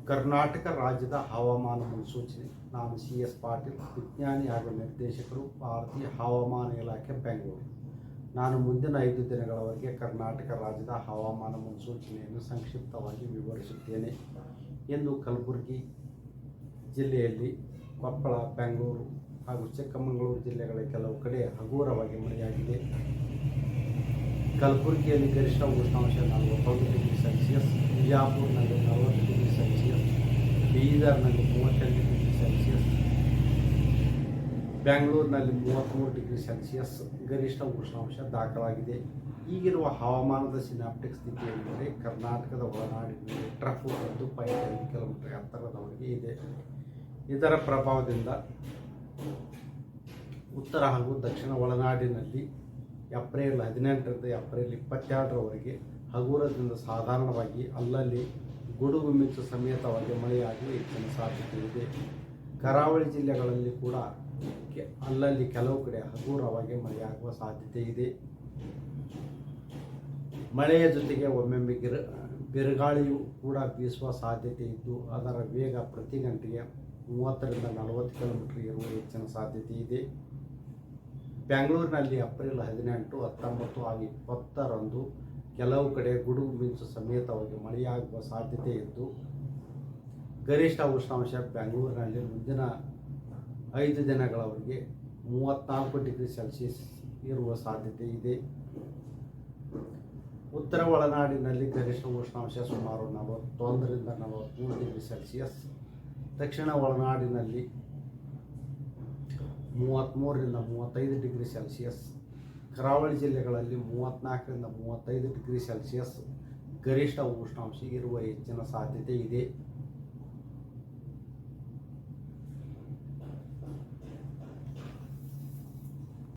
ಕರ್ನಾಟಕ ರಾಜ್ಯದ ಹವಾಮಾನ ಮುನ್ಸೂಚನೆ. ನಾನು CS ಪಾಟೀಲ್, ವಿಜ್ಞಾನಿ ಹಾಗೂ ನಿರ್ದೇಶಕರು, ಭಾರತೀಯ ಹವಾಮಾನ ಇಲಾಖೆ, ಬೆಂಗಳೂರು. ನಾನು ಮುಂದಿನ 5 ದಿನಗಳವರೆಗೆ ಕರ್ನಾಟಕ ರಾಜ್ಯದ ಹವಾಮಾನ ಮುನ್ಸೂಚನೆಯನ್ನು ಸಂಕ್ಷಿಪ್ತವಾಗಿ ವಿವರಿಸುತ್ತೇನೆ. ಎಂದು ಕಲಬುರಗಿ ಜಿಲ್ಲೆಯಲ್ಲಿ, ಕೊಪ್ಪಳ, ಬೆಂಗಳೂರು ಹಾಗೂ ಚಿಕ್ಕಮಗಳೂರು ಜಿಲ್ಲೆಗಳ ಕೆಲವು ಕಡೆ ಹಗುರವಾಗಿ ಮಳೆಯಾಗಿದೆ. ಕಲಬುರಗಿಯಲ್ಲಿ ಗರಿಷ್ಠ ಉಷ್ಣಾಂಶ 41 ಡಿಗ್ರಿ ಸೆಲ್ಸಿಯಸ್, ಬಿಜಾಪುರನಲ್ಲಿ 40 ಡಿಗ್ರಿ ಸೆಲ್ಸಿಯಸ್, ಬೀದರ್ನಲ್ಲಿ 38 ಡಿಗ್ರಿ ಸೆಲ್ಸಿಯಸ್, ಬೆಂಗಳೂರಿನಲ್ಲಿ 33 ಡಿಗ್ರಿ ಸೆಲ್ಸಿಯಸ್ ಗರಿಷ್ಠ ಉಷ್ಣಾಂಶ ದಾಖಲಾಗಿದೆ. ಈಗಿರುವ ಹವಾಮಾನದ ಸಿನಾಪ್ಟಿಕ್ ಸ್ಥಿತಿ ಎಂದರೆ ಕರ್ನಾಟಕದ ಒಳನಾಡಿನಲ್ಲಿ ಟ್ರಫ್ 1.5 ಕಿಲೋಮೀಟರ್ ಎತ್ತರದವರೆಗೆ ಇದೆ. ಇದರ ಪ್ರಭಾವದಿಂದ ಉತ್ತರ ಹಾಗೂ ದಕ್ಷಿಣ ಒಳನಾಡಿನಲ್ಲಿ ಏಪ್ರಿಲ್ 18ರಿಂದ ಏಪ್ರಿಲ್ 22ರವರೆಗೆ ಹಗುರದಿಂದ ಸಾಧಾರಣವಾಗಿ ಅಲ್ಲಲ್ಲಿ ಗುಡುಗು ಮಿಂಚು ಸಮೇತವಾಗಿ ಮಳೆಯಾಗುವ ಹೆಚ್ಚಿನ ಸಾಧ್ಯತೆ ಇದೆ. ಕರಾವಳಿ ಜಿಲ್ಲೆಗಳಲ್ಲಿ ಕೂಡ ಅಲ್ಲಲ್ಲಿ ಕೆಲವು ಕಡೆ ಹಗುರವಾಗಿ ಮಳೆಯಾಗುವ ಸಾಧ್ಯತೆ ಇದೆ. ಮಳೆಯ ಜೊತೆಗೆ ಒಮ್ಮೊಮ್ಮೆ ಬಿರುಗಾಳಿಯು ಕೂಡ ಬೀಸುವ ಸಾಧ್ಯತೆ ಇದ್ದು ಅದರ ವೇಗ ಪ್ರತಿ ಗಂಟೆಗೆ 30ರಿಂದ 40 ಕಿಲೋಮೀಟರ್ ಇರುವ ಹೆಚ್ಚಿನ ಸಾಧ್ಯತೆ ಇದೆ. ಬೆಂಗಳೂರಿನಲ್ಲಿ ಏಪ್ರಿಲ್ 18, 19 ಹಾಗೂ 20ರಂದು ಕೆಲವು ಕಡೆ ಗುಡುಗು ಮಿಂಚು ಸಮೇತವಾಗಿ ಮಳೆಯಾಗುವ ಸಾಧ್ಯತೆ ಇದ್ದು ಗರಿಷ್ಠ ಉಷ್ಣಾಂಶ ಬೆಂಗಳೂರಿನಲ್ಲಿ ಮುಂದಿನ 5 ದಿನಗಳವರೆಗೆ 34 ಡಿಗ್ರಿ ಸೆಲ್ಸಿಯಸ್ ಇರುವ ಸಾಧ್ಯತೆ ಇದೆ. ಉತ್ತರ ಒಳನಾಡಿನಲ್ಲಿ ಗರಿಷ್ಠ ಉಷ್ಣಾಂಶ ಸುಮಾರು 41ರಿಂದ 43 ಡಿಗ್ರಿ ಸೆಲ್ಸಿಯಸ್, ದಕ್ಷಿಣ ಒಳನಾಡಿನಲ್ಲಿ 33ರಿಂದ 35 ಡಿಗ್ರಿ ಸೆಲ್ಸಿಯಸ್, ಕರಾವಳಿ ಜಿಲ್ಲೆಗಳಲ್ಲಿ 34ರಿಂದ 35 ಡಿಗ್ರಿ ಸೆಲ್ಸಿಯಸ್ ಗರಿಷ್ಠ ಉಷ್ಣಾಂಶ ಇರುವ ಹೆಚ್ಚಿನ ಸಾಧ್ಯತೆ ಇದೆ.